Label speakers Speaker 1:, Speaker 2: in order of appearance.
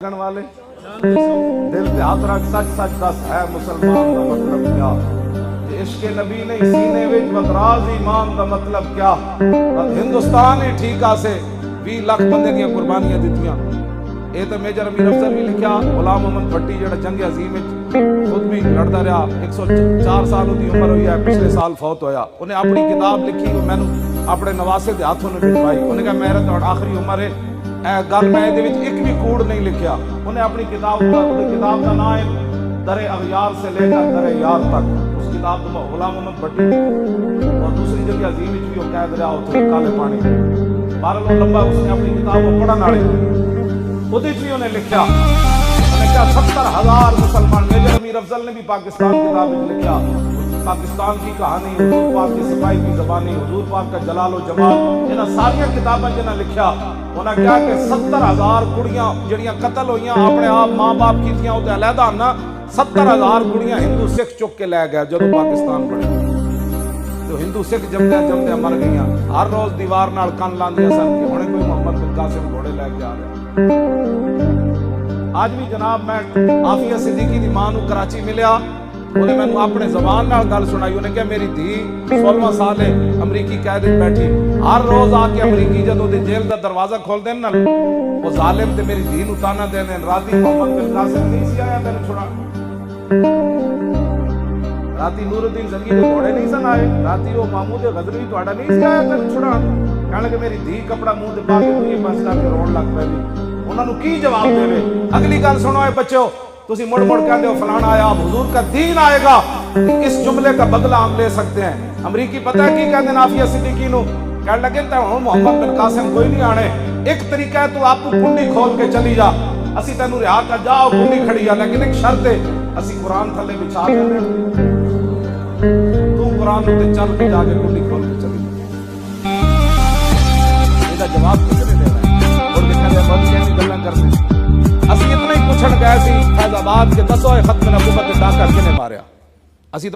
Speaker 1: والے دل پہ ہاتھ رکھ سچ سچ دس ہے مسلمان دا مطلب کیا عشق نبی نے سینے وچ راز ایمان دا مطلب کیا ہندوستان ہی ٹھیک آسے 20 لاکھ بندے دیاں قربانیاں دتیاں اے تے میجر امیر افضل بھی لکھیا غلام محمد بھٹی جڑا جنگ عظیم وچ خود بھی لڑدا رہا 104 سال دی عمر ہوئی ہے پچھلے سال فوت ہویا انہیں اپنی کتاب لکھی وہ مینوں اپنے نواسے دے ہاتھوں نے بھجوائی انہیں کہا میرا تو آخری عمر ہے اے گل میں دے وچ ایک بھی کوڑ نہیں لکھیا انہیں اپنی کتاب کا نام ہے در اغیار سے لے کر در یار تک اس کتاب کا غلام محمد بھٹی اور دوسری جگہ عظیم وچ بھی وہ قید رہا ہوتے کالے پانی بہرحال لمبا اس نے اپنی کتاب کو پڑھن والے اودے وچ بھی انہیں لکھیا انہیں کہا 70,000 مسلمان میجر امیر افضل نے بھی پاکستان کتاب میں لکھیا پاکستان کی کہانی حضور پاک کی صفائی کی زبانی حضور پاک کا جلال و جمال انہاں ساری کتاباں جنہاں لکھیا انہاں کہا کہ 70,000 کڑیاں جڑیاں قتل ہوئیاں اپنے آپ ماں باپ کیتیاں ہوتے علیحدہ نا 70,000 کڑیاں ہندو سکھ چک کے لے گئے جدوں پاکستان بنے تو ہندو سکھ جمدے مر گئیاں ہر روز دیوار نال کن لاندیاں سن کہ ہنے کوئی محمد بن قاسم گھوڑے لے کے آ رہے آج بھی جناب میں عافیہ صدیقی دی ماں نو کراچی ملیا انہیں میں اپنے زبان نال گل سنائی انہیں کہا میری دھی 16 سال ہے امریکی قید بیٹھی ہر روز آ کے امریکی جدوں دے جیل دا دروازہ کھول دین نا وہ ظالم تے میری دھی نو تانا دے دین راتی محمد بن قاسم نہیں سی آیا تینوں چھڑا راتی نور الدین زنگی دے گھوڑے نہیں سن آئے راتی وہ محمود غزنوی تہاڈا نہیں سی آیا تینوں چھڑا کہنے کہ میری دھی کپڑا منہ دے پا کے یہ بس کر کے رون لگ پئی انہاں نو کی جواب دے اگلی گل سنو اے بچو تسی مڑ مڑ کہتے ہو فلانا آیا اب حضور کا دین آئے گا اس جملے کا بدلہ ہم لے سکتے ہیں امریکی پتہ ہے کی کہتے ہیں عافیہ صدیقی نو کہنے لگے تو ہوں محمد بن قاسم کوئی نہیں آنے ایک طریقہ ہے تو آپ کو کنڈی کھول کے چلی جا اسی تینوں رہا کر جاؤ کنڈی کھڑی ہے لیکن ایک شرط ہے اسی قرآن تھلے بچھا دے تو قرآن تے چل کے جا کے کنڈی کھول کے چلی جا یہ دا جواب کس نے دینا ہے اور لکھا جائے بہت کیسی گلاں کرنے اسی اتنا ہی پوچھن گئے سی فیض آباد کے 10 ختم نبوت ادا کر کے نے ماریا اسی